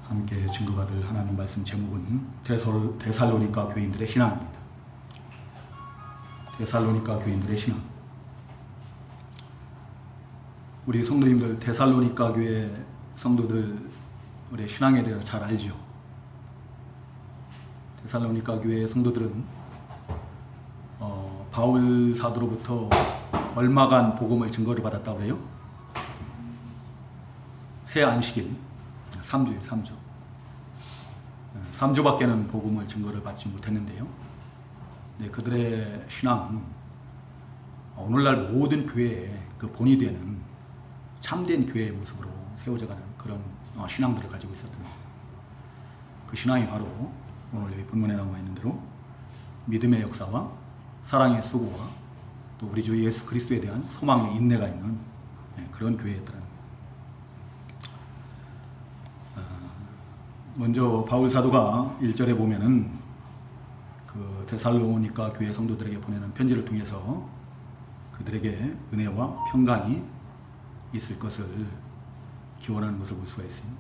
함께 증거받을 하나님 말씀 제목은 데살로니가 교인들의 신앙입니다. 데살로니가 교인들의 신앙. 우리 성도님들 데살로니가 교회 성도들의 신앙에 대해서 잘 알죠. 데살로니가 교회 성도들은 바울 사도로부터 얼마간 복음을 증거를 받았다고 해요? 새 안식일 3주예요. 3주. 3주밖에는 복음을 증거를 받지 못했는데요. 네, 그들의 신앙은 오늘날 모든 교회의 그 본이 되는 참된 교회의 모습으로 세워져가는 그런 신앙들을 가지고 있었던 그 신앙이 바로 오늘 여기 본문에 나와 있는 대로 믿음의 역사와 사랑의 수고와 또 우리 주 예수 그리스도에 대한 소망의 인내가 있는 그런 교회였더라는 거예요. 먼저 바울 사도가 1절에 보면은 그 데살로니가 교회 성도들에게 보내는 편지를 통해서 그들에게 은혜와 평강이 있을 것을 기원하는 것을 볼 수가 있어요.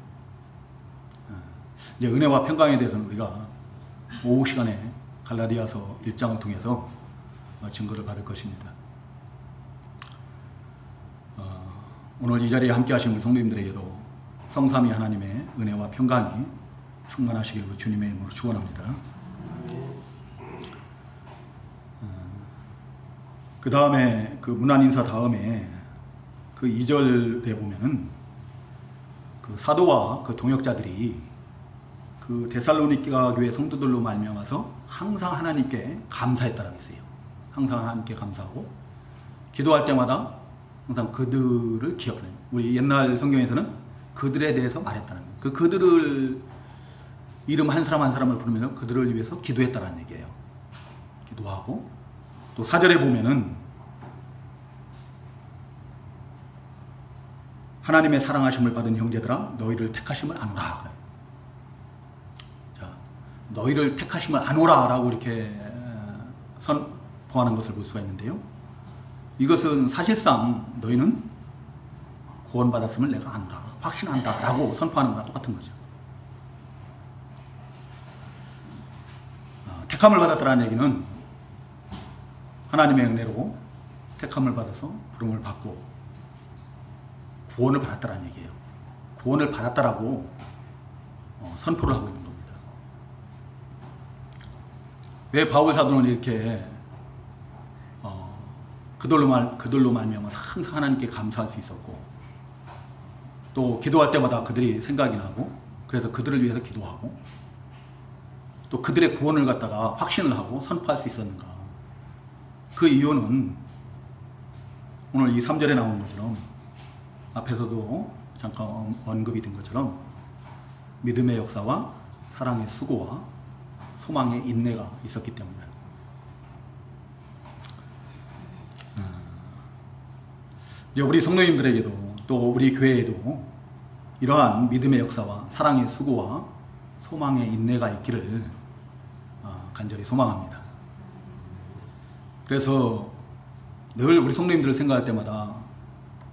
이제 은혜와 평강에 대해서는 우리가 오후 시간에 갈라디아서 1장을 통해서 증거를 받을 것입니다. 오늘 이 자리에 함께 하신 우리 성도님들에게도 성삼위 하나님의 은혜와 평강이 충만하시기를 주님의 이름으로 축원합니다. 그 다음에 그 문안 인사 다음에 그 2절에 보면은 그 사도와 그 동역자들이 그 데살로니가 교회 성도들로 말미암아서 항상 하나님께 감사했다라고 했어요. 항상 하나님께 감사하고 기도할 때마다 항상 그들을 기억하는. 우리 옛날 성경에서는 그들에 대해서 말했다는 거예요. 그들을 이름 한 사람 한 사람을 부르면서 그들을 위해서 기도했다는 얘기예요. 기도하고 또 4절에 보면은 하나님의 사랑하심을 받은 형제들아 너희를 택하심을 아노라. 자, 너희를 택하심을 아노라 라고 이렇게 선포하는 것을 볼 수가 있는데요. 이것은 사실상 너희는 구원받았음을 내가 아노라, 확신한다 라고 선포하는 거랑 똑같은 거죠. 택함을 받았다는 얘기는 하나님의 은혜로 택함을 받아서 부름을 받고 구원을 받았다는 얘기예요. 구원을 받았다라고 선포를 하고 있는 겁니다. 왜 바울 사도는 이렇게 그들로 말미암아 항상 하나님께 감사할 수 있었고 또 기도할 때마다 그들이 생각이 나고 그래서 그들을 위해서 기도하고 또 그들의 구원을 갖다가 확신을 하고 선포할 수 있었는가? 그 이유는 오늘 이 3절에 나오는 것처럼 앞에서도 잠깐 언급이 된 것처럼 믿음의 역사와 사랑의 수고와 소망의 인내가 있었기 때문이다. 이제 우리 성도님들에게도 또 우리 교회에도 이러한 믿음의 역사와 사랑의 수고와 소망의 인내가 있기를 간절히 소망합니다. 그래서 늘 우리 성도님들을 생각할 때마다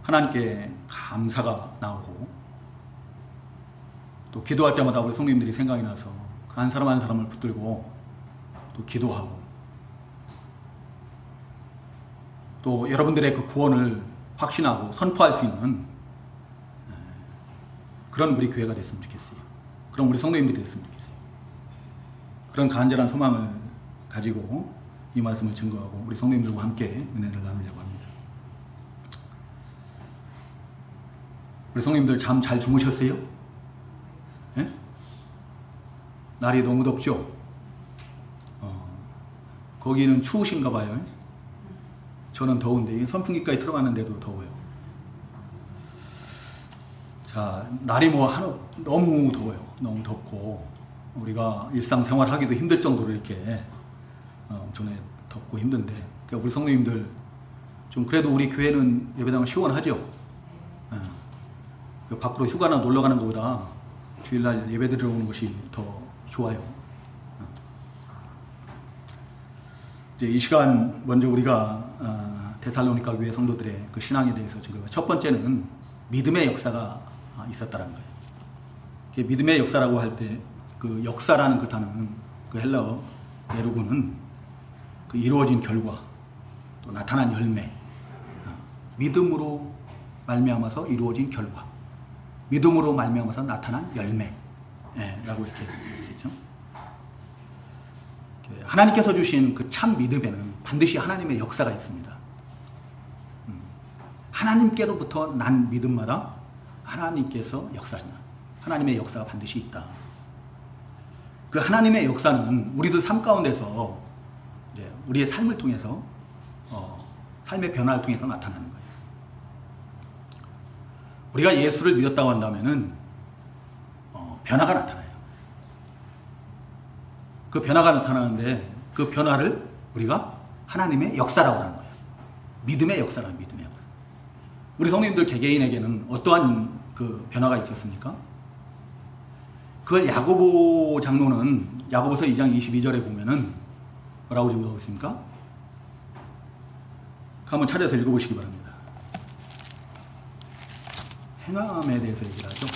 하나님께 감사가 나오고 또 기도할 때마다 우리 성도님들이 생각이 나서 그 한 사람 한 사람을 붙들고 또 기도하고 또 여러분들의 그 구원을 확신하고 선포할 수 있는 그런 우리 교회가 됐으면 좋겠어요. 그런 우리 성도님들이 됐으면 좋겠어요. 그런 간절한 소망을 가지고 이 말씀을 증거하고 우리 성도님들과 함께 은혜를 나누려고 합니다. 우리 성도님들 잠 잘 주무셨어요? 예? 날이 너무 덥죠? 거기는 추우신가 봐요. 저는 더운데 선풍기까지 들어갔는데도 더워요. 자, 날이 너무 더워요. 너무 덥고 우리가 일상생활 하기도 힘들 정도로 이렇게 엄청나게 덥고 힘든데 우리 성도님들 좀 그래도 우리 교회는 예배당은 시원하죠? 밖으로 휴가나 놀러 가는 것보다 주일날 예배 드리러 오는 것이 더 좋아요. 이제 이 시간 먼저 우리가 데살로니가 교회 성도들의 그 신앙에 대해서 지금 첫 번째는 믿음의 역사가 있었다는 거예요. 믿음의 역사라고 할 때 그 역사라는 그 단어는 그 헬라어 에르고는 그 이루어진 결과 또 나타난 열매, 믿음으로 말미암아서 이루어진 결과, 믿음으로 말미암아서 나타난 열매라고 이렇게 쓰죠. 하나님께서 주신 그 참 믿음에는 반드시 하나님의 역사가 있습니다. 하나님께로부터 난 믿음마다 하나님께서 역사하시나, 하나님의 역사가 반드시 있다. 그 하나님의 역사는 우리들 삶 가운데서 이제 우리의 삶을 통해서 삶의 변화를 통해서 나타나는 거예요. 우리가 예수를 믿었다고 한다면은 변화가 나타나요. 그 변화가 나타나는데 그 변화를 우리가 하나님의 역사라고 하는 거예요. 믿음의 역사라는 믿음의 역사. 우리 성도님들 개개인에게는 어떠한 그 변화가 있었습니까? 그걸 야고보 장로는 야고보서 2장 22절에 보면은 뭐라고 증거하고 있습니까? 한번 차려서 읽어보시기 바랍니다. 행함에 대해서 얘기를 하죠.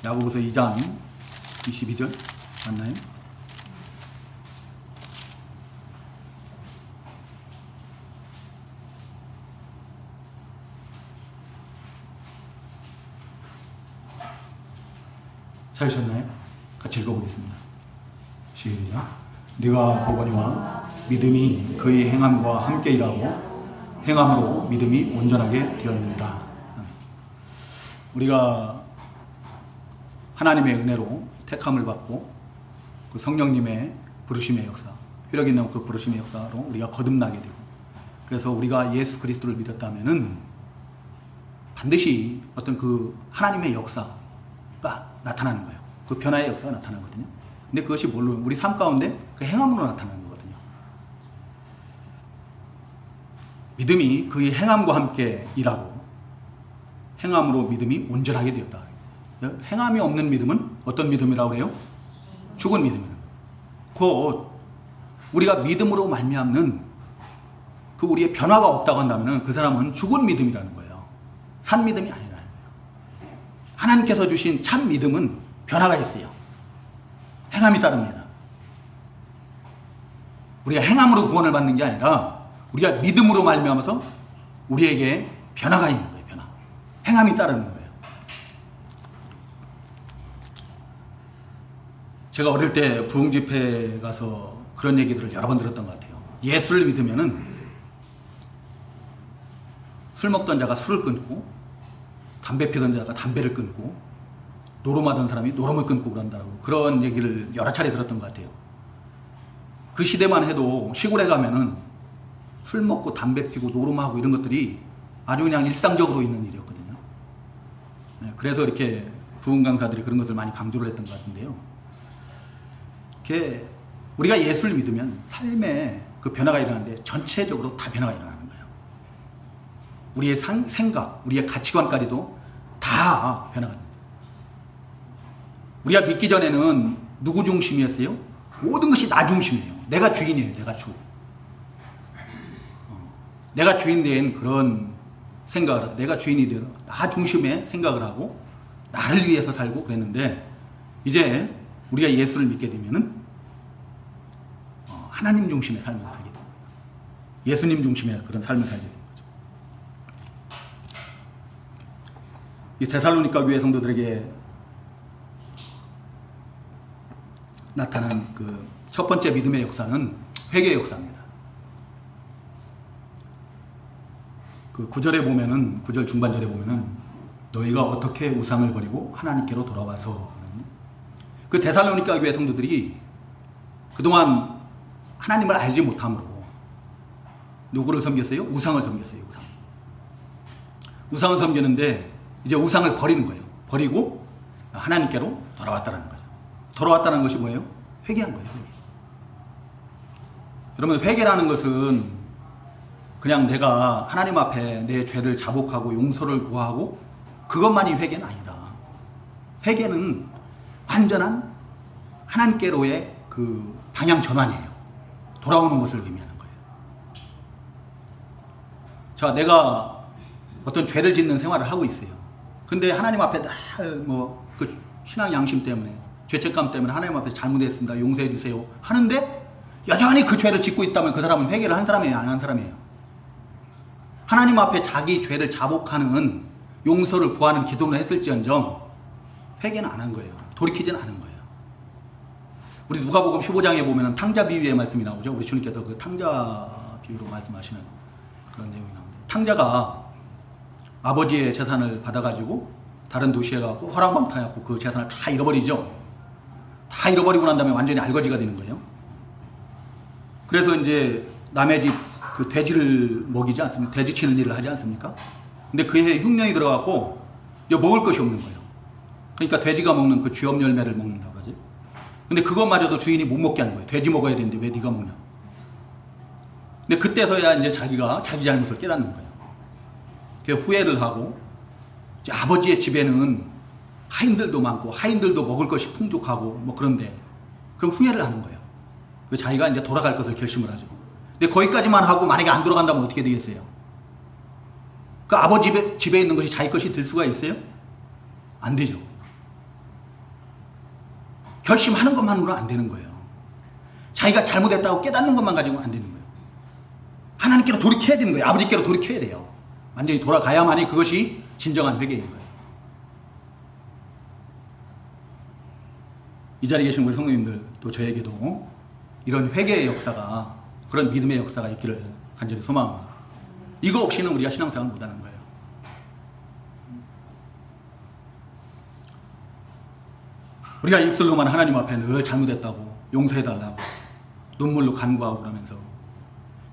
야고보서 2장 22절 맞나요? 찾으셨나요? 같이 읽어보겠습니다. 시작. 네가 보거니와 믿음이 그의 행함과 함께 일하고 행함으로 믿음이 온전하게 되었느니라. 우리가 하나님의 은혜로 택함을 받고 그 성령님의 부르심의 역사, 효력 있는 그 부르심의 역사로 우리가 거듭나게 되고, 그래서 우리가 예수 그리스도를 믿었다면은 반드시 어떤 그 하나님의 역사가 나타나는 거예요. 그 변화의 역사가 나타나거든요. 근데 그것이 뭘로? 우리 삶 가운데 그 행함으로 나타나는 거거든요. 믿음이 그의 행함과 함께 일하고 행함으로 믿음이 온전하게 되었다. 행함이 없는 믿음은 어떤 믿음이라고 해요? 죽은 믿음이에요. 곧 우리가 믿음으로 말미암는 그 우리의 변화가 없다고 한다면 그 사람은 죽은 믿음이라는 거예요. 산 믿음이 아니라는 거예요. 하나님께서 주신 참 믿음은 변화가 있어요. 행함이 따릅니다. 우리가 행함으로 구원을 받는 게 아니라 우리가 믿음으로 말미암아서 우리에게 변화가 있는 거예요. 변화. 행함이 따르는 거예요. 제가 어릴 때 부흥 집회 가서 그런 얘기들을 여러 번 들었던 것 같아요. 예수를 믿으면은 술 먹던 자가 술을 끊고, 담배 피던 자가 담배를 끊고, 노름하던 사람이 노름을 끊고 그런다고, 그런 얘기를 여러 차례 들었던 것 같아요. 그 시대만 해도 시골에 가면은 술 먹고 담배 피고 노름하고 이런 것들이 아주 그냥 일상적으로 있는 일이었거든요. 그래서 이렇게 부흥 강사들이 그런 것을 많이 강조를 했던 것 같은데요. 우리가 예수를 믿으면 삶에 그 변화가 일어나는데 전체적으로 다 변화가 일어나는 거예요. 우리의 생각, 우리의 가치관까지도 다 변화가 됩니다. 우리가 믿기 전에는 누구 중심이었어요? 모든 것이 나 중심이에요. 내가 주인이에요. 내가 주. 내가 주인 된 그런 생각을 하고, 내가 주인이 되어 나 중심의 생각을 하고 나를 위해서 살고 그랬는데, 이제 우리가 예수를 믿게 되면은 하나님 중심의 삶을 살게 됩니다. 예수님 중심의 그런 삶을 살게 됩니다. 이 데살로니가 교회 성도들에게 나타난 그 첫 번째 믿음의 역사는 회개의 역사입니다. 그 9절에 보면은, 9절 중반절에 보면은 너희가 어떻게 우상을 버리고 하나님께로 돌아와서, 그 데살로니가 교회 성도들이 그동안 하나님을 알지 못함으로 누구를 섬겼어요? 우상을 섬겼어요. 우상을 섬기는데 이제 우상을 버리는 거예요. 버리고 하나님께로 돌아왔다는 거죠. 돌아왔다는 것이 뭐예요? 회개한 거예요. 회개. 여러분, 회개라는 것은 그냥 내가 하나님 앞에 내 죄를 자복하고 용서를 구하고 그것만이 회개는 아니다. 회개는 완전한 하나님께로의 그 방향 전환이에요. 돌아오는 것을 의미하는 거예요. 자, 내가 어떤 죄를 짓는 생활을 하고 있어요. 근데 하나님 앞에 늘 그 신앙 양심 때문에, 죄책감 때문에 하나님 앞에 잘못했습니다, 용서해 주세요 하는데 여전히 그 죄를 짓고 있다면 그 사람은 회개를 한 사람이에요, 안 한 사람이에요? 하나님 앞에 자기 죄를 자복하는, 용서를 구하는 기도는 했을지언정 회개는 안 한 거예요. 돌이키지는 않은 거예요. 우리 누가복음 15장에 보면 탕자 비유의 말씀이 나오죠. 우리 주님께서 그 탕자 비유로 말씀하시는 그런 내용이 나옵니다. 탕자가 아버지의 재산을 받아가지고 다른 도시에 가고 허랑방탕해갖고 그 재산을 다 잃어버리죠. 다 잃어버리고 난 다음에 완전히 알거지가 되는 거예요. 그래서 이제 남의 집 그 돼지를 먹이지 않습니까? 돼지 치는 일을 하지 않습니까? 근데 그해 흉년이 들어갖고 이제 먹을 것이 없는 거예요. 그러니까 돼지가 먹는 그 쥐업 열매를 먹는다고 하지. 근데 그것마저도 주인이 못 먹게 하는 거예요. 돼지 먹어야 되는데 왜 네가 먹냐. 근데 그때서야 이제 자기가 자기 잘못을 깨닫는 거예요. 그래서 후회를 하고, 이제 아버지의 집에는 하인들도 많고 하인들도 먹을 것이 풍족하고 뭐 그런데, 그럼 후회를 하는 거예요. 자기가 이제 돌아갈 것을 결심을 하죠. 근데 거기까지만 하고 만약에 안 돌아간다면 어떻게 되겠어요? 그 아버지 집에 있는 것이 자기 것이 될 수가 있어요? 안 되죠. 결심하는 것만으로는 안 되는 거예요. 자기가 잘못했다고 깨닫는 것만 가지고는 안 되는 거예요. 하나님께로 돌이켜야 되는 거예요. 아버지께로 돌이켜야 돼요. 완전히 돌아가야만이 그것이 진정한 회개인 거예요. 이 자리에 계신 우리 성도님들, 또 저에게도 이런 회개의 역사가, 그런 믿음의 역사가 있기를 간절히 소망합니다. 이거 없이는 우리가 신앙생활을 못하는 거예요. 우리가 입술로만 하나님 앞에 늘 잘못했다고 용서해달라고 눈물로 간구하고 그러면서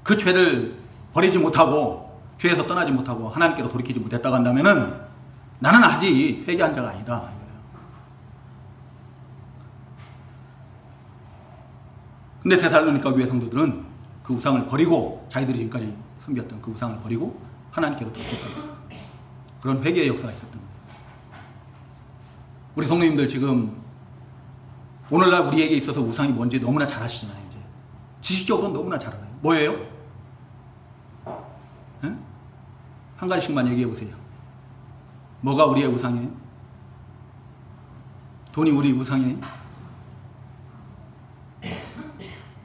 그 죄를 버리지 못하고, 죄에서 떠나지 못하고 하나님께로 돌이키지 못했다고 한다면은 나는 아직 회개한 자가 아니다, 이거예요. 근데 데살로니가 교회 성도들은 그 우상을 버리고, 자기들이 지금까지 섬겼던 그 우상을 버리고 하나님께로 돌이켰던 그런 회개의 역사가 있었던 거예요. 우리 성도님들 지금 오늘날 우리에게 있어서 우상이 뭔지 너무나 잘 아시잖아요. 이제 지식적으로 너무나 잘 알아요. 뭐예요? 에? 한 가지씩만 얘기해 보세요. 뭐가 우리의 우상이에요? 돈이 우리 우상이에요?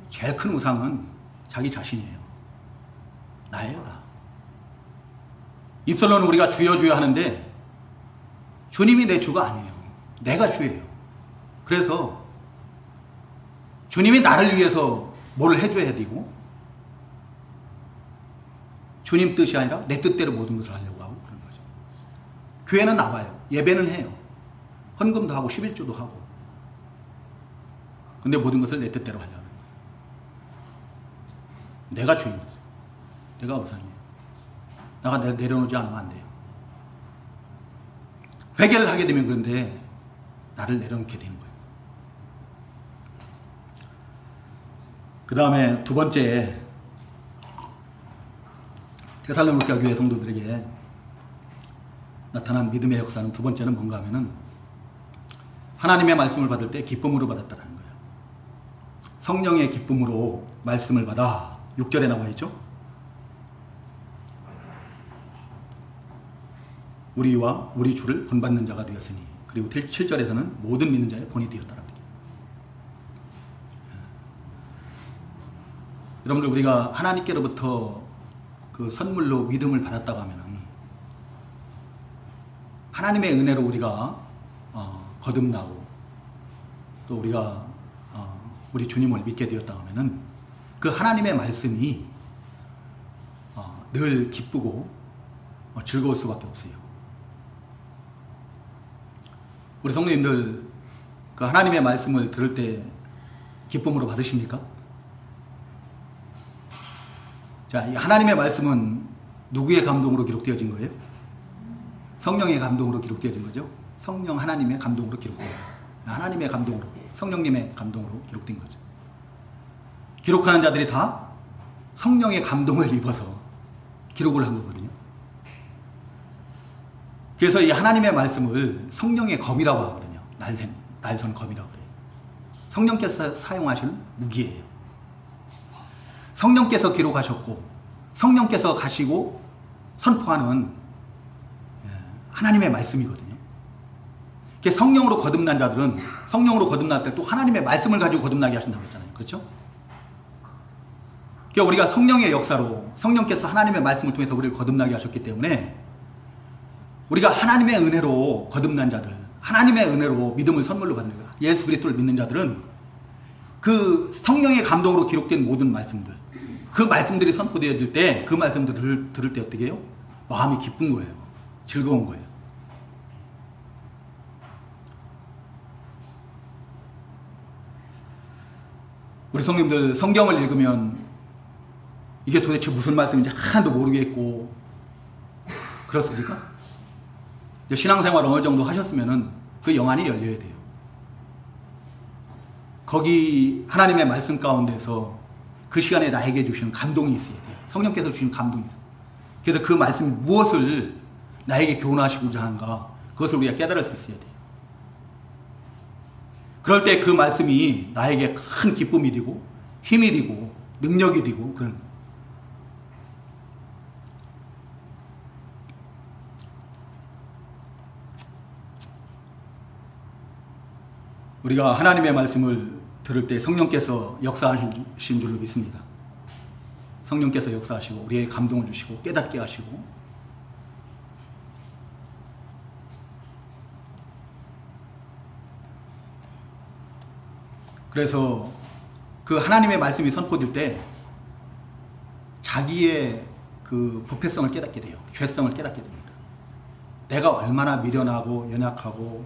제일 큰 우상은 자기 자신이에요. 나예요, 나. 입술로는 우리가 주여 주여 하는데 주님이 내 주가 아니에요. 내가 주예요. 그래서 주님이 나를 위해서 뭘 해줘야 되고, 주님 뜻이 아니라 내 뜻대로 모든 것을 하려고 하고 그런 거죠. 교회는 나와요. 예배는 해요. 헌금도 하고 11조도 하고. 근데 모든 것을 내 뜻대로 하려고. 내가 주인이죠. 내가 우상이에요. 내가 내려놓지 않으면 안 돼요. 회개를 하게 되면 그런데 나를 내려놓게 되는 거예요. 그 다음에 두 번째, 데살로니가 교회 성도들에게 나타난 믿음의 역사는 두 번째는 뭔가 하면은 하나님의 말씀을 받을 때 기쁨으로 받았다는 거예요. 성령의 기쁨으로 말씀을 받아. 6절에 나와 있죠. 우리와 우리 주를 본받는 자가 되었으니, 그리고 7절에서는 모든 믿는 자의 본이 되었다라고 그래요. 여러분들, 우리가 하나님께로부터 그 선물로 믿음을 받았다고 하면은 하나님의 은혜로 우리가 거듭나고 또 우리가 우리 주님을 믿게 되었다고 하면은 그 하나님의 말씀이 늘 기쁘고 즐거울 수밖에 없어요. 우리 성도님들, 그 하나님의 말씀을 들을 때 기쁨으로 받으십니까? 자, 이 하나님의 말씀은 누구의 감동으로 기록되어진 거예요? 성령의 감동으로 기록되어진 거죠. 성령 하나님의 감동으로 기록돼요. 하나님의 감동으로, 성령님의 감동으로 기록된 거죠. 기록하는 자들이 다 성령의 감동을 입어서 기록을 한 거거든요. 그래서 이 하나님의 말씀을 성령의 검이라고 하거든요. 날선 검이라고 그래요. 성령께서 사용하시는 무기예요. 성령께서 기록하셨고 성령께서 가시고 선포하는 하나님의 말씀이거든요. 성령으로 거듭난 자들은 성령으로 거듭날 때 또 하나님의 말씀을 가지고 거듭나게 하신다고 했잖아요. 그렇죠? 우리가 성령의 역사로 성령께서 하나님의 말씀을 통해서 우리를 거듭나게 하셨기 때문에 우리가 하나님의 은혜로 거듭난 자들, 하나님의 은혜로 믿음을 선물로 받는 거야. 예수 그리스도를 믿는 자들은 그 성령의 감동으로 기록된 모든 말씀들, 그 말씀들이 선포되어질 때 그 말씀들을 들을 때 어떻게 해요? 마음이 기쁜 거예요. 즐거운 거예요. 우리 성님들 성경을 읽으면 이게 도대체 무슨 말씀인지 하나도 모르겠고 그렇습니까? 신앙생활 어느 정도 하셨으면은 그 영안이 열려야 돼요. 거기 하나님의 말씀 가운데서 그 시간에 나에게 주시는 감동이 있어야 돼요. 성령께서 주시는 감동이 있어요. 그래서 그 말씀이 무엇을 나에게 교훈하시고자 하는가 그것을 우리가 깨달을 수 있어야 돼요. 그럴 때 그 말씀이 나에게 큰 기쁨이 되고 힘이 되고 능력이 되고 그러는 거예요. 우리가 하나님의 말씀을 들을 때 성령께서 역사하신 줄로 믿습니다. 성령께서 역사하시고 우리에게 감동을 주시고 깨닫게 하시고 그래서 그 하나님의 말씀이 선포될 때 자기의 그 부패성을 깨닫게 돼요. 죄성을 깨닫게 됩니다. 내가 얼마나 미련하고 연약하고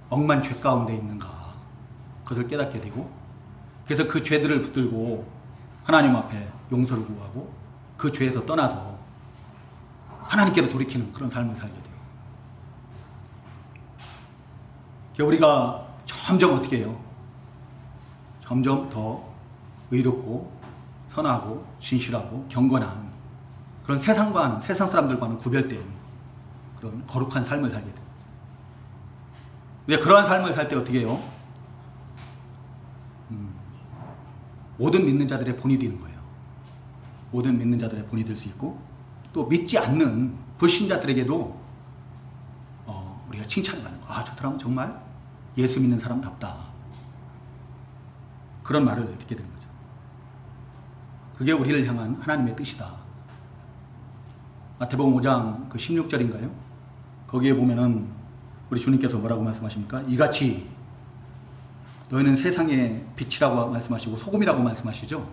억만 죄 가운데 있는가 그것을 깨닫게 되고 그래서 그 죄들을 붙들고 하나님 앞에 용서를 구하고 그 죄에서 떠나서 하나님께로 돌이키는 그런 삶을 살게 돼요. 우리가 점점 어떻게 해요? 점점 더 의롭고 선하고 진실하고 경건한 그런 세상 사람들과는 구별된 그런 거룩한 삶을 살게 됩니다. 근데 그러한 삶을 살 때 어떻게 해요? 모든 믿는 자들의 본이 되는 거예요. 모든 믿는 자들의 본이 될 수 있고 또 믿지 않는 불신자들에게도 우리가 칭찬을 받는 거예요. 아, 저 사람은 정말 예수 믿는 사람답다. 그런 말을 듣게 되는 거죠. 그게 우리를 향한 하나님의 뜻이다. 마태복음 5장 그 16절인가요? 거기에 보면은 우리 주님께서 뭐라고 말씀하십니까? 이같이 너희는 세상의 빛이라고 말씀하시고 소금이라고 말씀하시죠?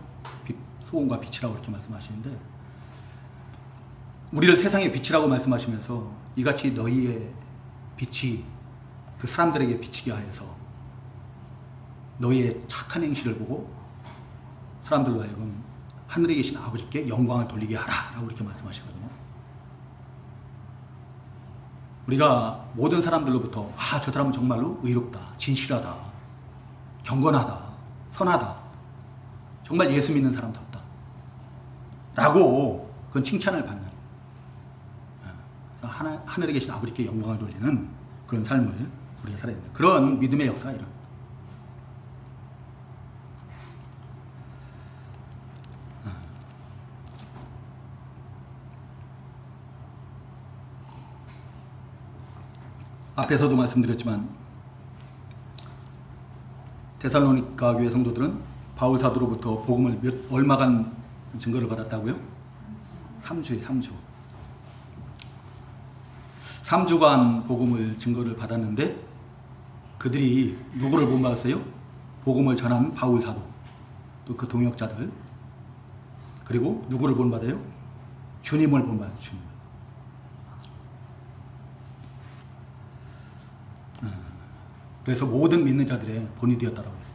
소금과 빛이라고 이렇게 말씀하시는데 우리를 세상의 빛이라고 말씀하시면서 이같이 너희의 빛이 그 사람들에게 비치게 하여서 너희의 착한 행실을 보고 사람들로 하여금 하늘에 계신 아버지께 영광을 돌리게 하라 라고 이렇게 말씀하시거든요. 우리가 모든 사람들로부터 아, 저 사람은 정말로 의롭다, 진실하다, 경건하다, 선하다, 정말 예수 믿는 사람답다 라고 그건 칭찬을 받는 하늘에 계신 아버지께 영광을 돌리는 그런 삶을 우리가 살아야 된다. 그런 믿음의 역사가 이런 앞에서도 말씀드렸지만 데살로니가 교회 성도들은 바울 사도로부터 복음을 얼마간 증거를 받았다고요? 3주. 3주간 복음을 증거를 받았는데 그들이 누구를 본받았어요? 복음을 전하는 바울 사도, 또 그 동역자들, 그리고 누구를 본받아요? 주님을 본받아요. 주님. 그래서 모든 믿는 자들의 본이 되었다라고 했어요.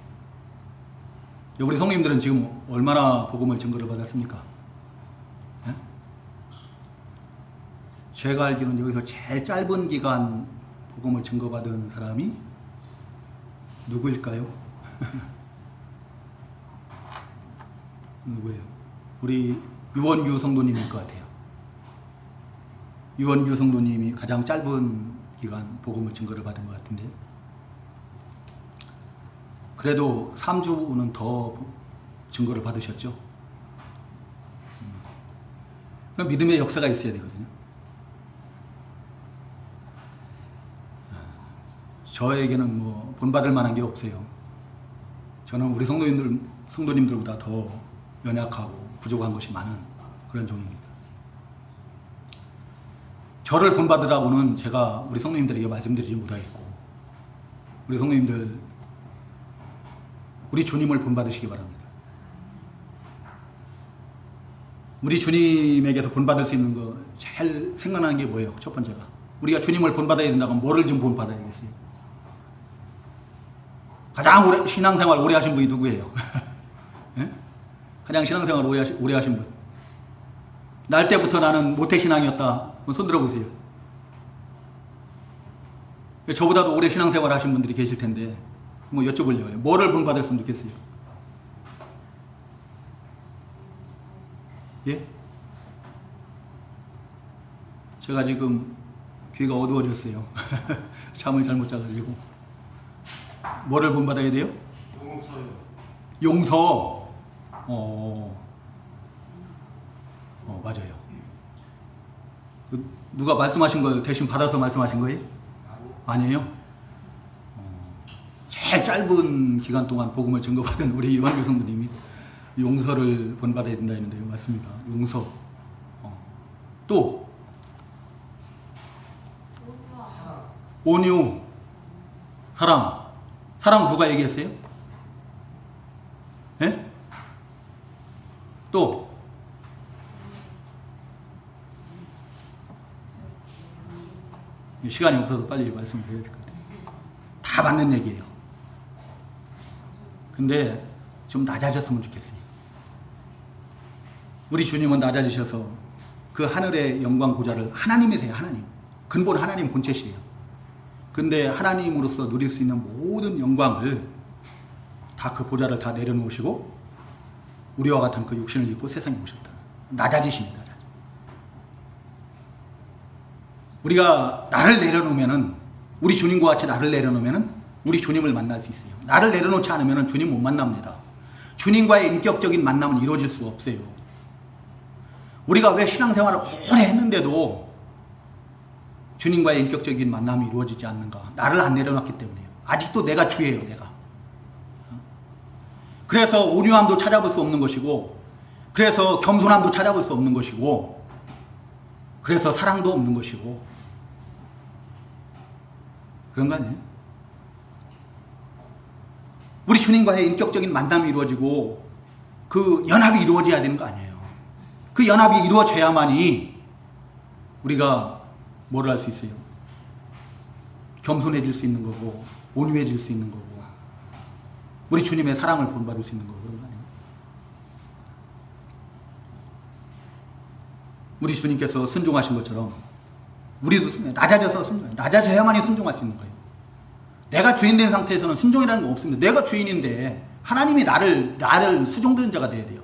우리 성님들은 지금 얼마나 복음을 증거를 받았습니까? 네? 제가 알기로는 여기서 제일 짧은 기간 복음을 증거받은 사람이 누구일까요? 누구예요? 우리 유원규 성도님일 것 같아요. 유원규 성도님이 가장 짧은 기간 복음을 증거를 받은 것 같은데 그래도 3주는 더 증거를 받으셨죠. 믿음의 역사가 있어야 되거든요. 저에게는 뭐 본받을 만한 게 없어요. 저는 우리 성도님들보다 더 연약하고 부족한 것이 많은 그런 종입니다. 저를 본받으라고는 제가 우리 성도님들에게 말씀드리지 못하겠고, 우리 성도님들 우리 주님을 본받으시기 바랍니다. 우리 주님에게서 본받을 수 있는 거 제일 생각나는 게 뭐예요? 첫 번째가 우리가 주님을 본받아야 된다고 하면 뭐를 좀 본받아야겠어요? 가장 오래 신앙생활 오래 하신 분이 누구예요? 예? 가장 신앙생활 오래 하신 분. 날 때부터 나는 모태신앙이었다. 손 들어보세요. 저보다도 오래 신앙생활 하신 분들이 계실 텐데 뭐 여쭤보려고요. 뭐를 본받았으면 좋겠어요? 예? 제가 지금 귀가 어두워졌어요. 잠을 잘못 자가지고. 뭐를 본받아야 돼요? 용서요. 용서. 맞아요. 누가 말씀하신 걸 대신 받아서 말씀하신 거예요? 아니에요? 제일 짧은 기간 동안 복음을 증거받은 우리 유한교 성도님이 용서를 본받아야 된다 했는데요. 맞습니다. 용서. 또 온유, 사랑. 사랑 누가 얘기했어요? 예? 또 시간이 없어서 빨리 말씀을 드려야 될 것 같아요. 다 맞는 얘기예요. 근데 좀 낮아졌으면 좋겠어요. 우리 주님은 낮아지셔서 그 하늘의 영광 보좌를 하나님이세요. 하나님. 근본 하나님 본체시에요. 근데 하나님으로서 누릴 수 있는 모든 영광을 다 그 보좌를 다 내려놓으시고 우리와 같은 그 육신을 입고 세상에 오셨다. 낮아지십니다. 우리가 나를 내려놓으면은, 우리 주님과 같이 나를 내려놓으면은 우리 주님을 만날 수 있어요. 나를 내려놓지 않으면은 주님 못 만납니다. 주님과의 인격적인 만남은 이루어질 수가 없어요. 우리가 왜 신앙생활을 오래 했는데도 주님과의 인격적인 만남이 이루어지지 않는가? 나를 안 내려놨기 때문이에요. 아직도 내가 주예요, 내가. 그래서 온유함도 찾아볼 수 없는 것이고, 그래서 겸손함도 찾아볼 수 없는 것이고, 그래서 사랑도 없는 것이고, 그런 거 아니에요? 우리 주님과의 인격적인 만남이 이루어지고 그 연합이 이루어져야 되는 거 아니에요. 그 연합이 이루어져야만이 우리가 뭐를 할 수 있어요? 겸손해질 수 있는 거고, 온유해질 수 있는 거고, 우리 주님의 사랑을 본받을 수 있는 거고, 그런 거 아니에요? 우리 주님께서 순종하신 것처럼 우리도 낮아져서 순종해요. 낮아져야만이 순종할 수 있는 거예요. 내가 주인 된 상태에서는 순종이라는 거 없습니다. 내가 주인인데 하나님이 나를 수종되는 자가 돼야 돼요.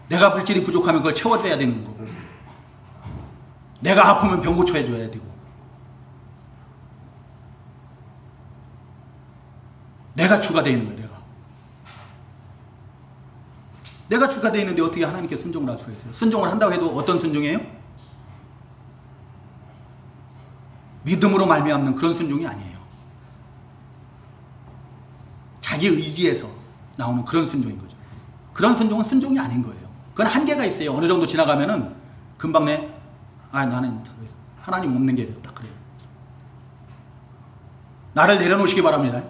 내가 물질이 부족하면 그걸 채워줘야 되는 거고, 내가 아프면 병 고쳐줘야 되고, 내가 주가 되어 있는 거예요. 내가 주가 되어 있는데 어떻게 하나님께 순종을 할 수가 있어요? 순종을 한다고 해도 어떤 순종이에요? 믿음으로 말미암는 그런 순종이 아니에요. 자기 의지에서 나오는 그런 순종인 거죠. 그런 순종은 순종이 아닌 거예요. 그건 한계가 있어요. 어느 정도 지나가면은 금방 나는 하나님 없는 게 딱 그래요. 나를 내려놓으시기 바랍니다.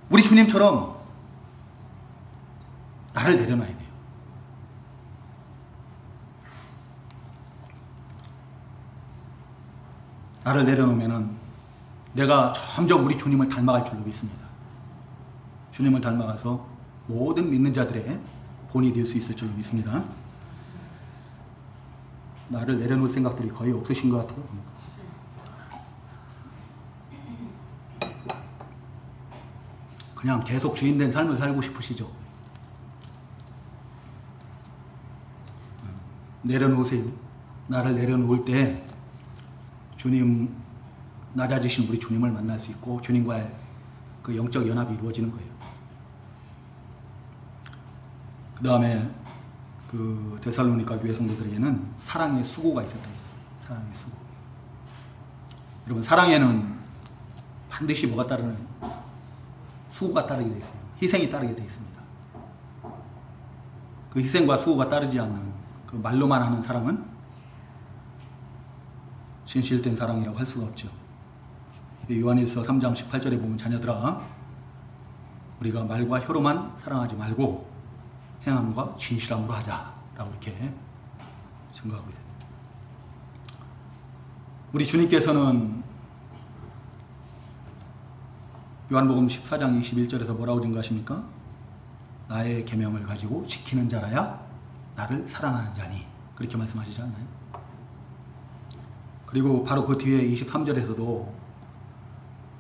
우리 주님처럼 나를 내려놔야 돼요. 나를 내려놓으면은 내가 점점 우리 주님을 닮아갈 줄로 믿습니다. 주님을 닮아가서 모든 믿는 자들의 본이 될 수 있을 줄로 믿습니다. 나를 내려놓을 생각들이 거의 없으신 것 같아요. 그냥 계속 주인된 삶을 살고 싶으시죠? 내려놓으세요. 나를 내려놓을 때 주님, 낮아지신 우리 주님을 만날 수 있고 주님과의 그 영적 연합이 이루어지는 거예요. 그 다음에 그 데살로니가 교회 성도들에게는 사랑의 수고가 있었다. 사랑의 수고. 여러분, 사랑에는 반드시 뭐가 따르는? 수고가 따르게 돼 있어요. 희생이 따르게 돼 있습니다. 그 희생과 수고가 따르지 않는 그 말로만 하는 사랑은 진실된 사랑이라고 할 수가 없죠. 요한일서 3장 18절에 보면 자녀들아, 우리가 말과 혀로만 사랑하지 말고 행함과 진실함으로 하자라고 이렇게 증거하고 있습니다. 우리 주님께서는 요한복음 14장 21절에서 뭐라고 증거하십니까? 나의 계명을 가지고 지키는 자라야 나를 사랑하는 자니, 그렇게 말씀하시지 않나요? 그리고 바로 그 뒤에 23절에서도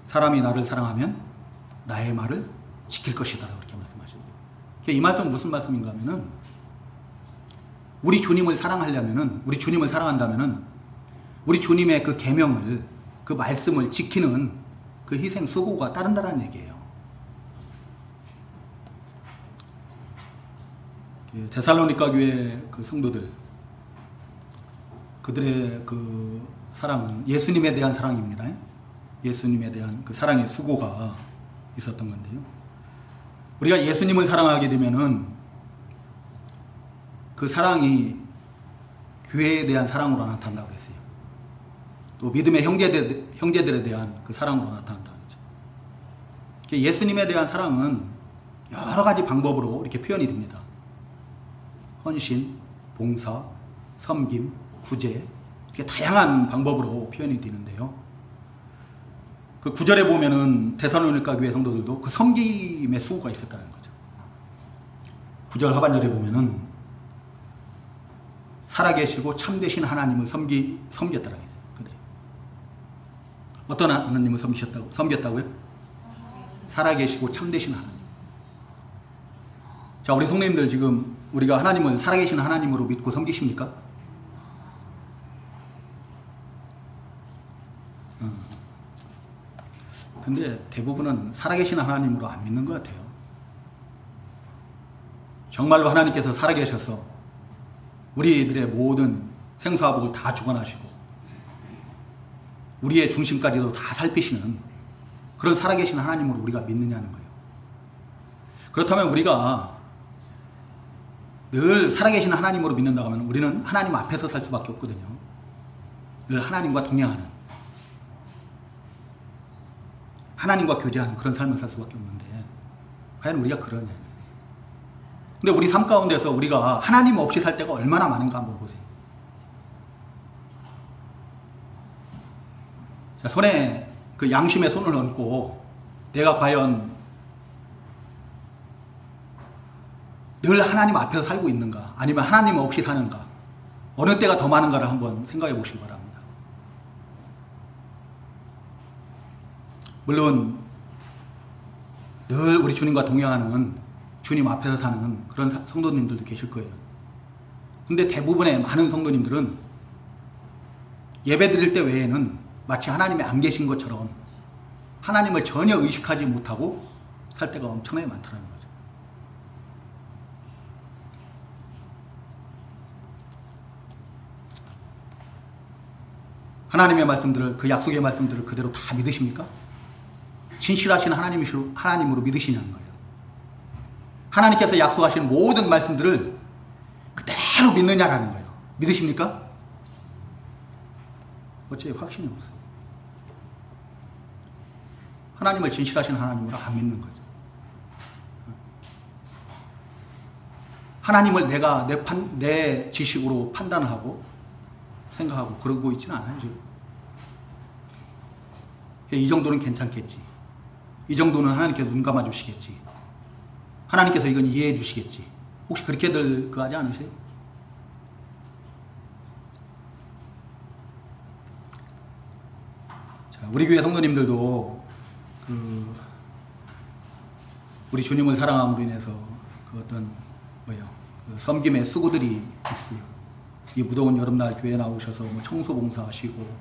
사람이 나를 사랑하면 나의 말을 지킬 것이다 라고 그렇게 말씀하십니다. 이 말씀은 무슨 말씀인가 하면은, 우리 주님을 사랑하려면은, 우리 주님을 사랑한다면은 우리 주님의 그 계명을, 그 말씀을 지키는 그 희생 수고가 따른다는 얘기예요. 데살로니가 교회 그 성도들, 그들의 그 사랑은 예수님에 대한 사랑입니다. 예수님에 대한 그 사랑의 수고가 있었던 건데요. 우리가 예수님을 사랑하게 되면은 그 사랑이 교회에 대한 사랑으로 나타난다고 했어요. 또 믿음의 형제들에 대한 그 사랑으로 나타난다고 했죠. 예수님에 대한 사랑은 여러 가지 방법으로 이렇게 표현이 됩니다. 헌신, 봉사, 섬김, 구제, 이렇게 다양한 방법으로 표현이 되는데요. 그 9절에 보면은 데살로니가 교회 성도들도 그 섬김의 수고가 있었다는 거죠. 9절 하반절에 보면은 살아계시고 참되신 하나님을 섬겼다라고 했어요. 그들이 어떤 하나님을 섬겼다고요? 살아계시고 참되신 하나님. 자, 우리 성도님들 지금 우리가 하나님을 살아계신 하나님으로 믿고 섬기십니까? 근데 대부분은 살아계신 하나님으로 안 믿는 것 같아요. 정말로 하나님께서 살아계셔서 우리들의 모든 생사복을 다 주관하시고 우리의 중심까지도 다 살피시는 그런 살아계신 하나님으로 우리가 믿느냐는 거예요. 그렇다면 우리가 늘 살아계신 하나님으로 믿는다고 하면 우리는 하나님 앞에서 살 수밖에 없거든요. 늘 하나님과 동행하는, 하나님과 교제하는 그런 삶을 살 수밖에 없는데 과연 우리가 그러냐. 근데 우리 삶 가운데서 우리가 하나님 없이 살 때가 얼마나 많은가 한번 보세요. 자, 손에 그 양심에 손을 얹고 내가 과연 늘 하나님 앞에서 살고 있는가, 아니면 하나님 없이 사는가, 어느 때가 더 많은가를 한번 생각해 보시기 바랍니다. 물론 늘 우리 주님과 동행하는, 주님 앞에서 사는 그런 성도님들도 계실 거예요. 근데 대부분의 많은 성도님들은 예배 드릴 때 외에는 마치 하나님이 안 계신 것처럼 하나님을 전혀 의식하지 못하고 살 때가 엄청나게 많다는 거죠. 하나님의 말씀들을, 그 약속의 말씀들을 그대로 다 믿으십니까? 진실하신 하나님으로 믿으시냐는 거예요. 하나님께서 약속하신 모든 말씀들을 그대로 믿느냐라는 거예요. 믿으십니까? 어째 확신이 없어요. 하나님을 진실하신 하나님으로 안 믿는 거죠. 하나님을 내가 내 지식으로 판단하고 생각하고 그러고 있지는 않아요, 지금. 이 정도는 괜찮겠지. 이 정도는 하나님께서 눈 감아 주시겠지. 하나님께서 이건 이해해 주시겠지. 혹시 그렇게들 하지 않으세요? 자, 우리 교회 성도님들도 우리 주님을 사랑함으로 인해서 그 어떤 그 섬김의 수고들이 있어요. 이 무더운 여름날 교회에 나오셔서 뭐 청소 봉사하시고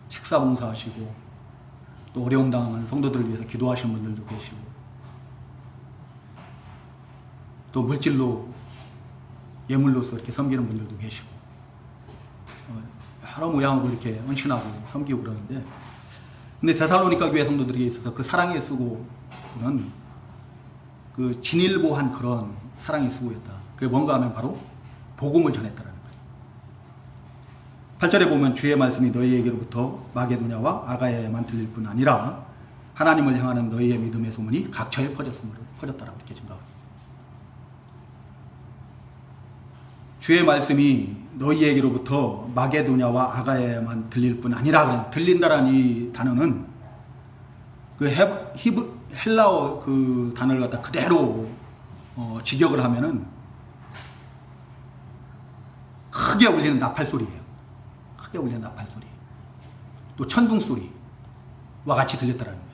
식사 봉사하시고 또 어려움 당한 성도들을 위해서 기도하시는 분들도 계시고 또 물질로 예물로서 이렇게 섬기는 분들도 계시고 여러 모양으로 이렇게 헌신하고 섬기고 그러는데 근데 데살로니가 교회 성도들에게 있어서 그 사랑의 수고는 그 진일보한 그런 사랑의 수고였다. 그게 뭔가 하면 바로 복음을 전했다라는 거예요. 8절에 보면 주의 말씀이 너희에게로부터 마게도냐와 아가야에만 들릴 뿐 아니라 하나님을 향하는 너희의 믿음의 소문이 각처에 퍼졌다라고 이렇게 증가합니다. 주의 말씀이 너희에게로부터 마게도냐와 아가야에만 들릴 뿐 아니라, 들린다라는 이 단어는 그 헬라어 그 단어를 갖다 그대로 직역을 하면은 크게 울리는 나팔 소리예요. 크게 울리는 나팔 소리. 또 천둥 소리와 같이 들렸다라는 거예요.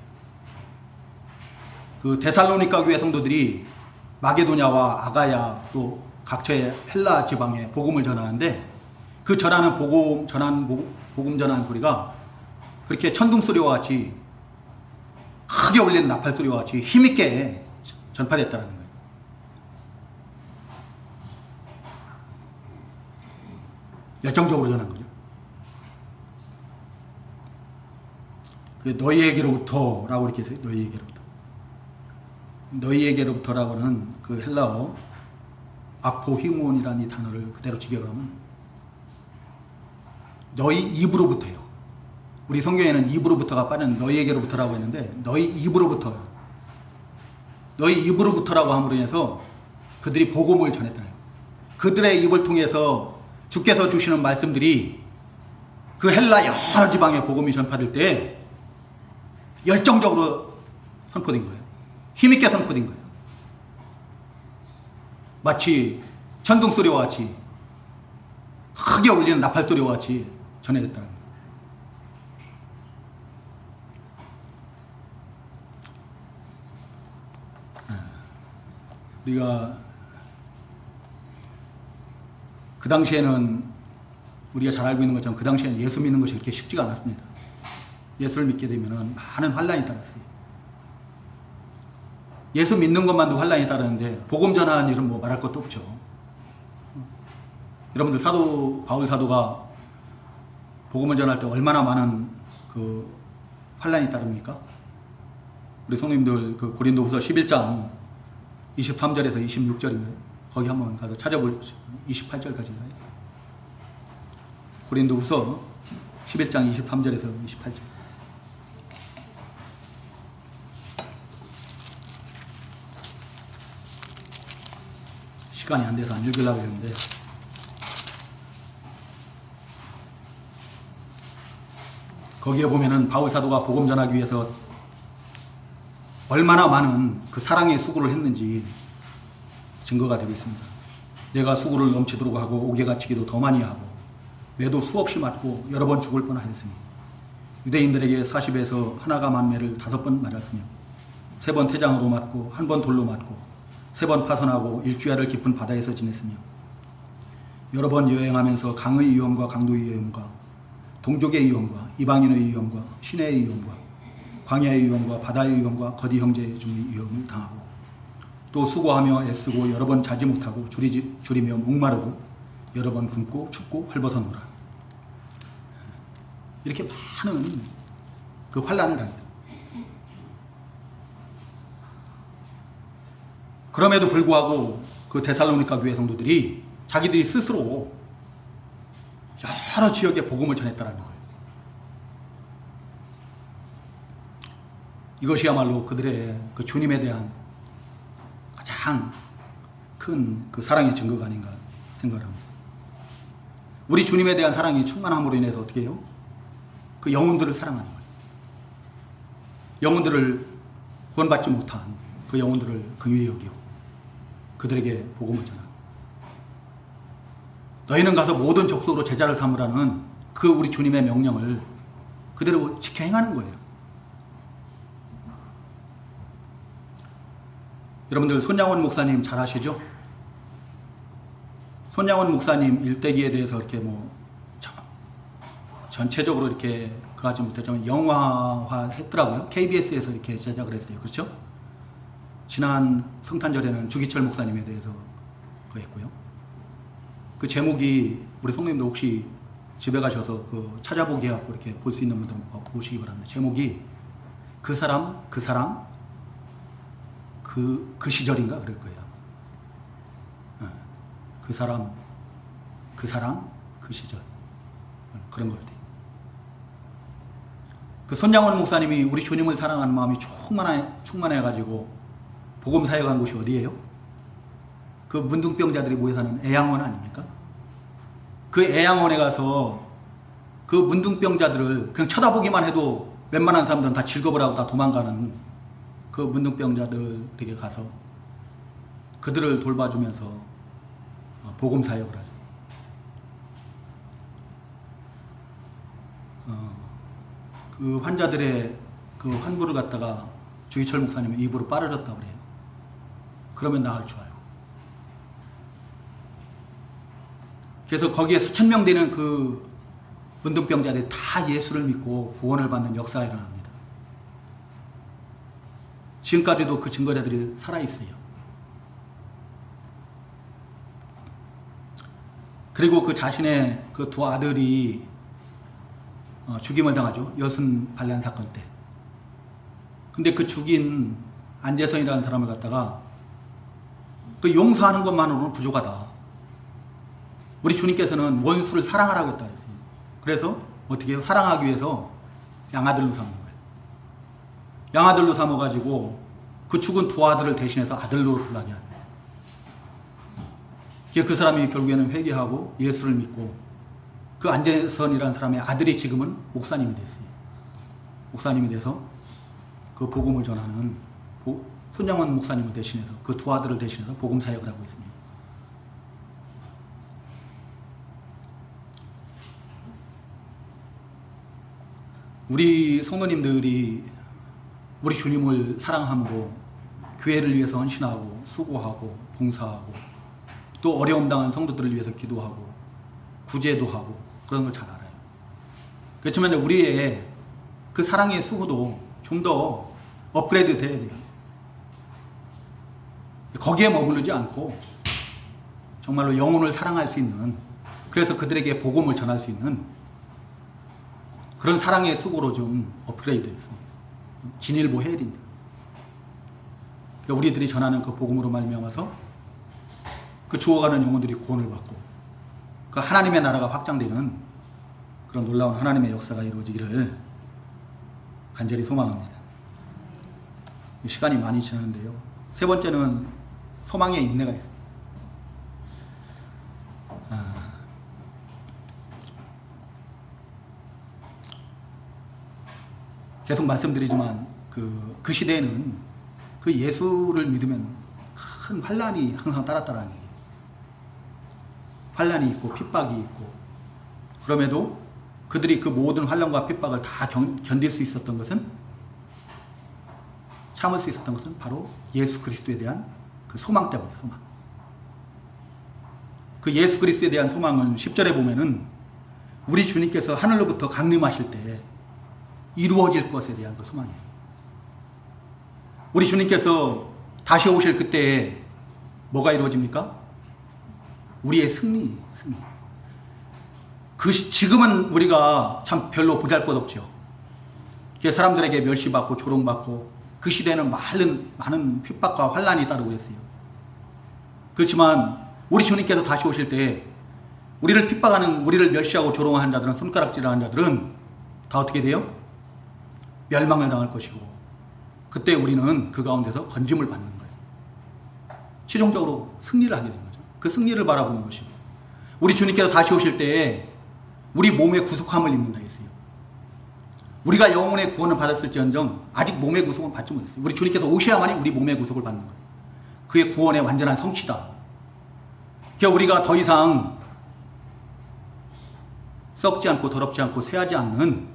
그 데살로니가 교회 성도들이 마게도냐와 아가야 또 각처의 헬라 지방에 복음을 전하는데, 그 전하는 복음 전하는 소리가 그렇게 천둥 소리와 같이 크게 울리는 나팔 소리와 같이 힘있게 전파됐다는 거예요. 열정적으로 전한 거죠. 그 너희에게로부터라고 이렇게 해서 너희에게로부터라고는 그 헬라어 아포히몬이라는 이 단어를 그대로 직역을 하면 너희 입으로부터요. 우리 성경에는 입으로부터가 빠른 너희에게로부터라고 했는데 너희 입으로부터요. 너희 입으로부터라고 함으로 인해서 그들이 복음을 전했잖아요. 그들의 입을 통해서 주께서 주시는 말씀들이 그 헬라 여러 지방에 복음이 전파될 때 열정적으로 선포된 거예요. 힘있게 선포된 거예요. 마치 천둥 소리와 같이 크게 울리는 나팔 소리와 같이 전해졌다는 거예요. 우리가 그 당시에는 우리가 잘 알고 있는 것처럼 그 당시에는 예수 믿는 것이 그렇게 쉽지가 않았습니다. 예수를 믿게 되면 많은 환란이 따랐어요. 예수 믿는 것만도 환란이 따르는데 복음 전하는 일은 뭐 말할 것도 없죠. 여러분들 바울 사도가 복음을 전할 때 얼마나 많은 그 환란이 따릅니까? 우리 성도님들 그 고린도후서 11장 23절에서 26절인가요? 거기 한번 가서 찾아볼 28절까지인가요? 고린도후서 11장 23절에서 28절. 시간이 안 돼서 안 읽으려고 했는데 거기에 보면은 바울 사도가 복음 전하기 위해서 얼마나 많은 그 사랑의 수고를 했는지 증거가 되고 있습니다. 내가 수고를 넘치도록 하고 옥에 갇히기도 더 많이 하고 매도 수없이 맞고 여러 번 죽을 뻔하였으니 유대인들에게 40에서 하나가 만매를 5번 맞았으며 3번 태장으로 맞고 1번 돌로 맞고 3번 파선하고 일주야를 깊은 바다에서 지냈으며 여러 번 여행하면서 강의 위험과 강도의 위험과 동족의 위험과 이방인의 위험과 시내의 위험과 광야의 위험과 바다의 위험과 거디 형제의 위험을 당하고 또 수고하며 애쓰고 여러 번 자지 못하고 줄이며 목마르고 여러 번 굶고 춥고 헐벗어노라. 이렇게 많은 그 환난을 당했다. 그럼에도 불구하고 그 데살로니가 교회 성도들이 자기들이 스스로 여러 지역에 복음을 전했다라는 거예요. 이것이야말로 그들의 그 주님에 대한 가장 큰 그 사랑의 증거가 아닌가 생각합니다. 우리 주님에 대한 사랑이 충만함으로 인해서 어떻게 해요? 그 영혼들을 사랑하는 거예요. 영혼들을 구원받지 못한 그 영혼들을 긍휼히 여기고 그들에게 복음을 전하고 너희는 가서 모든 족속으로 제자를 삼으라는 그 우리 주님의 명령을 그대로 지켜 행하는 거예요. 여러분들 손양원 목사님 잘 아시죠? 손양원 목사님 일대기에 대해서 이렇게 뭐 전체적으로 이렇게 그하지 못했지만 영화화 했더라고요. KBS에서 이렇게 제작을 했어요. 그렇죠? 지난 성탄절에는 주기철 목사님에 대해서 그 했고요. 그 제목이 우리 성도님들 혹시 집에 가셔서 그 찾아보기 하고 이렇게 볼 수 있는 분들 보시기 바랍니다. 제목이 그 사람, 그 사랑, 그 시절인가 그럴 거예요. 그 사람, 그 사랑, 그 시절. 그런 것 같아요. 그 손장원 목사님이 우리 주님을 사랑하는 마음이 충만해가지고 복음 사역한 곳이 어디예요? 그 문둥병자들이 모여 사는 애양원 아닙니까? 그 애양원에 가서 그 문둥병자들을 그냥 쳐다보기만 해도 웬만한 사람들은 다 질겁을 하고 다 도망가는 그 문둥병자들에게 가서 그들을 돌봐주면서 복음 사역을 하죠. 그 환자들의 그 환부를 갖다가 주기철 목사님은 입으로 빨아줬다 그래요. 그러면 나을 줄 알고. 그래서 거기에 수천 명 되는 그 문둥병자들이 다 예수를 믿고 구원을 받는 역사가 일어납니다. 지금까지도 그 증거자들이 살아있어요. 그리고 그 자신의 그 두 아들이 죽임을 당하죠. 여순 반란 사건 때. 근데 그 죽인 안재선이라는 사람을 갖다가 그 용서하는 것만으로는 부족하다. 우리 주님께서는 원수를 사랑하라고 했다 그랬어요. 그래서 어떻게 해요? 사랑하기 위해서 양아들로 삼는 거예요. 양아들로 삼아가지고 그 죽은 두 아들을 대신해서 아들로 살라게 하는 거예요. 그 사람이 결국에는 회개하고 예수를 믿고 그 안재선이라는 사람의 아들이 지금은 목사님이 됐어요. 목사님이 돼서 그 복음을 전하는 손장원 목사님을 대신해서 그 두 아들을 대신해서 복음 사역을 하고 있습니다. 우리 성도님들이 우리 주님을 사랑함으로 교회를 위해서 헌신하고 수고하고 봉사하고 또 어려움 당한 성도들을 위해서 기도하고 구제도 하고 그런 걸 잘 알아요. 그렇지만 우리의 그 사랑의 수고도 좀 더 업그레이드 돼야 돼요. 거기에 머무르지 않고 정말로 영혼을 사랑할 수 있는, 그래서 그들에게 복음을 전할 수 있는 그런 사랑의 수고로 좀 업그레이드 했습니다. 진일보 해야 됩니다. 우리들이 전하는 그 복음으로 말미암아서 그 죽어가는 영혼들이 구원을 받고 그 하나님의 나라가 확장되는 그런 놀라운 하나님의 역사가 이루어지기를 간절히 소망합니다. 시간이 많이 지났는데요. 세 번째는 소망의 인내가 있습니다. 계속 말씀드리지만 그 시대에는 그 예수를 믿으면 큰 환란이 항상 따랐다라는 얘기예요. 환란이 있고 핍박이 있고, 그럼에도 그들이 그 모든 환란과 핍박을 다 견딜 수 있었던 것은, 참을 수 있었던 것은 바로 예수 그리스도에 대한 그 소망 때문에, 소망. 그 예수 그리스도에 대한 소망은 10절에 보면은 우리 주님께서 하늘로부터 강림하실 때 이루어질 것에 대한 그 소망이에요. 우리 주님께서 다시 오실 그때에 뭐가 이루어집니까? 우리의 승리. 지금은 우리가 참 별로 보잘것없죠. 사람들에게 멸시받고 조롱받고 그 시대에는 많은 핍박과 환란이 따르고 그랬어요. 그렇지만 우리 주님께서 다시 오실 때 우리를 핍박하는, 우리를 멸시하고 조롱하는 자들은, 손가락질하는 자들은 다 어떻게 돼요? 멸망을 당할 것이고, 그때 우리는 그 가운데서 건짐을 받는 거예요. 최종적으로 승리를 하게 된 거죠. 그 승리를 바라보는 것이고, 우리 주님께서 다시 오실 때에 우리 몸의 구속함을 입는다 했어요. 우리가 영혼의 구원을 받았을지언정 아직 몸의 구속은 받지 못했어요. 우리 주님께서 오셔야만이 우리 몸의 구속을 받는 거예요. 그의 구원의 완전한 성취다. 그러니까 우리가 더 이상 썩지 않고 더럽지 않고 쇠하지 않는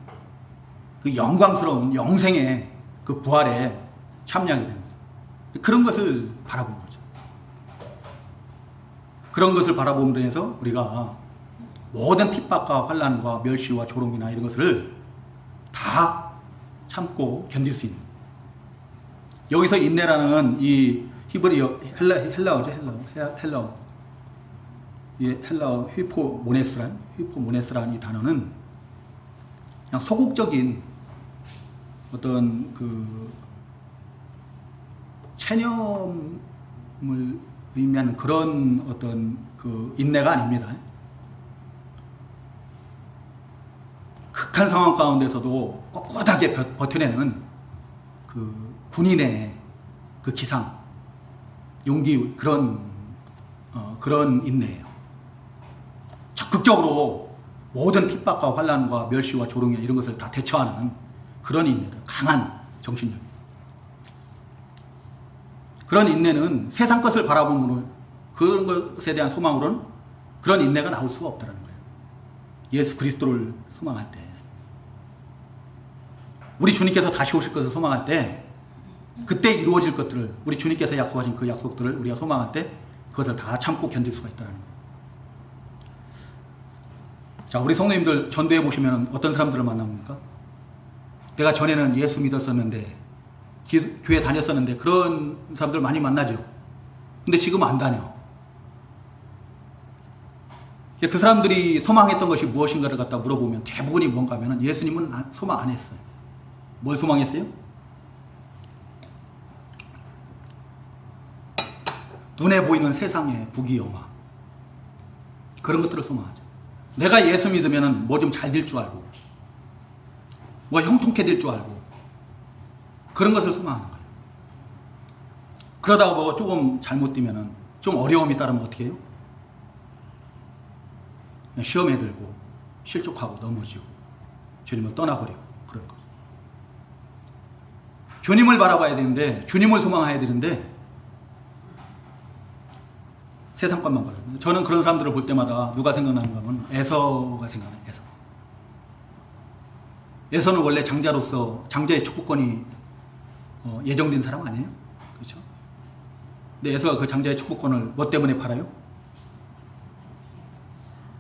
그 영광스러운 영생의 그 부활에 참여하게 됩니다. 그런 것을 바라본 거죠. 그런 것을 바라봄으로 해서 우리가 모든 핍박과 환난과 멸시와 조롱이나 이런 것을 다 참고 견딜 수 있는, 여기서 인내라는 이 히브리어 헬라어죠. 헬라어 휘포모네스란 히포모네스라는 이 단어는 그냥 소극적인 어떤 그 체념을 의미하는 그런 어떤 그 인내가 아닙니다. 극한 상황 가운데서도 꼿꼿하게 버텨내는 그 군인의 그 기상, 용기, 그런 인내예요. 적극적으로 모든 핍박과 환난과 멸시와 조롱 이런 것을 다 대처하는 그런 인내다. 강한 정신력이에요. 그런 인내는 세상 것을 바라보므로 그런 것에 대한 소망으로는 그런 인내가 나올 수가 없다는 거예요. 예수 그리스도를 소망할 때, 우리 주님께서 다시 오실 것을 소망할 때, 그때 이루어질 것들을, 우리 주님께서 약속하신 그 약속들을 우리가 소망할 때 그것을 다 참고 견딜 수가 있다는 거예요. 자, 우리 성도님들 전도해 보시면 어떤 사람들을 만납니까? 내가 전에는 예수 믿었었는데, 교회 다녔었는데, 그런 사람들 많이 만나죠. 근데 지금 안 다녀. 그 사람들이 소망했던 것이 무엇인가를 갖다 물어보면 대부분이 뭔가 하면 예수님은 소망 안 했어요. 뭘 소망했어요? 눈에 보이는 세상의 부귀영화, 그런 것들을 소망하죠. 내가 예수 믿으면 뭐 좀 잘 될 줄 알고, 뭐 형통케 될 줄 알고, 그런 것을 소망하는 거예요. 그러다가 뭐 조금 잘못되면은, 좀 어려움이 따르면 어떻게 해요? 시험에 들고 실족하고 넘어지고 주님을 떠나버리고 그런 거죠. 주님을 바라봐야 되는데, 주님을 소망해야 되는데 세상 것만 바라봐요. 저는 그런 사람들을 볼 때마다 누가 생각나는가 하면 에서가 생각나요. 에서는 원래 장자로서 장자의 축복권이 예정된 사람 아니에요? 그렇죠? 근데 에서가 그 장자의 축복권을 뭐 때문에 팔아요?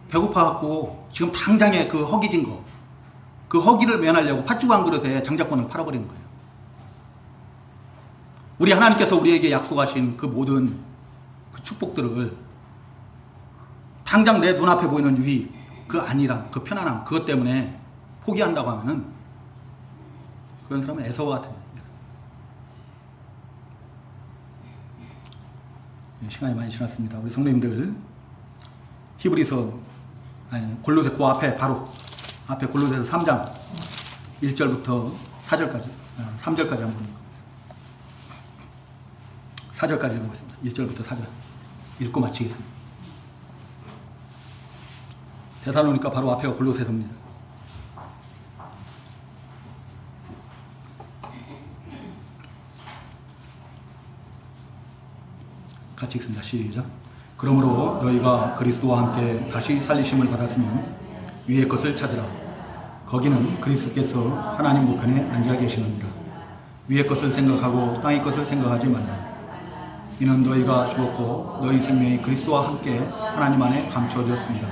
배고파갖고 지금 당장에 그 허기진 거, 그 허기를 면하려고 팥죽 한 그릇에 장자권을 팔아버리는 거예요. 우리 하나님께서 우리에게 약속하신 그 모든 그 축복들을 당장 내 눈앞에 보이는 유익, 그 안일함, 그 편안함, 그것 때문에 포기한다고 하면은 그런 사람은 에서와 같은 거예요. 시간이 많이 지났습니다. 우리 성도님들, 히브리서, 골로새 그 앞에, 바로 앞에 골로새서 3장 1절부터 4절까지, 3절까지 한번 4절까지 읽어보겠습니다. 1절부터 4절 읽고 마치겠습니다. 데살로니가 바로 앞에가 골로새서입니다. 같이 읽습니다. 시작. 그러므로 너희가 그리스도와 함께 다시 살리심을 받았으면 위의 것을 찾으라. 거기는 그리스도께서 하나님 우편에 앉아 계시느니라. 위의 것을 생각하고 땅의 것을 생각하지 말라. 이는 너희가 죽었고 너희 생명이 그리스도와 함께 하나님 안에 감추어졌습니다.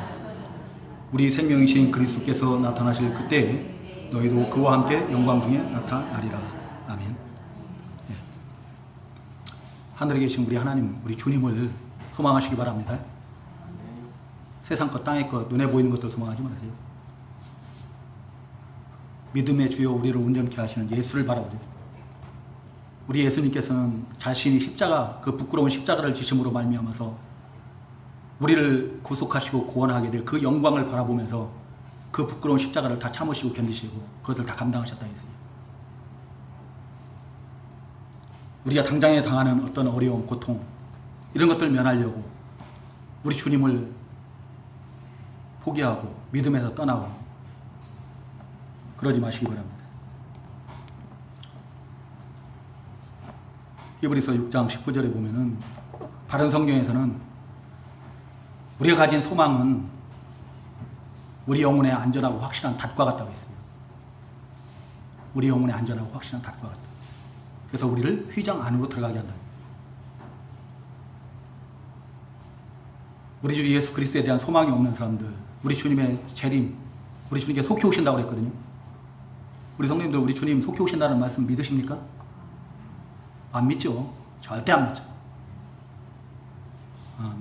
우리 생명이신 그리스도께서 나타나실 그때에 너희도 그와 함께 영광 중에 나타나리라. 아멘. 예. 하늘에 계신 우리 하나님, 우리 주님을 소망하시기 바랍니다. 세상 것, 땅의 것, 눈에 보이는 것들 소망하지 마세요. 믿음의 주여 우리를 온전케 하시는 예수를 바라보세요. 우리 예수님께서는 자신이 십자가, 그 부끄러운 십자가를 지심으로 말미암아서 우리를 구속하시고 구원하게 될 그 영광을 바라보면서 그 부끄러운 십자가를 다 참으시고 견디시고 그것을 다 감당하셨다 했어요. 우리가 당장에 당하는 어떤 어려움, 고통, 이런 것들을 면하려고 우리 주님을 포기하고 믿음에서 떠나고 그러지 마시기 바랍니다. 히브리서 6장 19절에 보면은 바른 성경에서는 우리가 가진 소망은 우리 영혼의 안전하고 확실한 닷과 같다고 했어요. 우리 영혼의 안전하고 확실한 닷과 같다. 그래서 우리를 휘장 안으로 들어가게 한다. 우리 주 예수 그리스도에 대한 소망이 없는 사람들, 우리 주님의 재림, 우리 주님께 속히 오신다고 그랬거든요. 우리 성도님들, 우리 주님 속히 오신다는 말씀 믿으십니까? 안 믿죠. 절대 안 믿죠.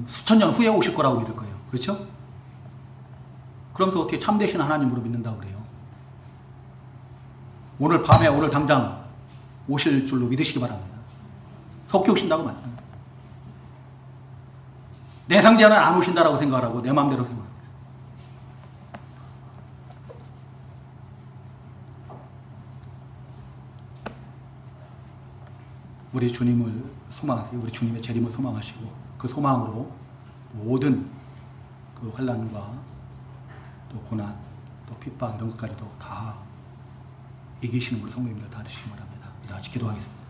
수천 년 후에 오실 거라고 믿을 거예요. 그렇죠? 그러면서 어떻게 참되신 하나님으로 믿는다고 그래요? 오늘 밤에 오늘 당장 오실 줄로 믿으시기 바랍니다. 속히 오신다고 말합니다. 내 상자는 안 오신다라고 생각하고 내 마음대로 생각합니다. 우리 주님을 소망하세요. 우리 주님의 재림을 소망하시고 그 소망으로 모든 그 환난과 또 고난 또 핍박 이런 것까지도 다 이기시는 우리 성도님들 다 되시기 바랍니다. 다 같이 기도하겠습니다.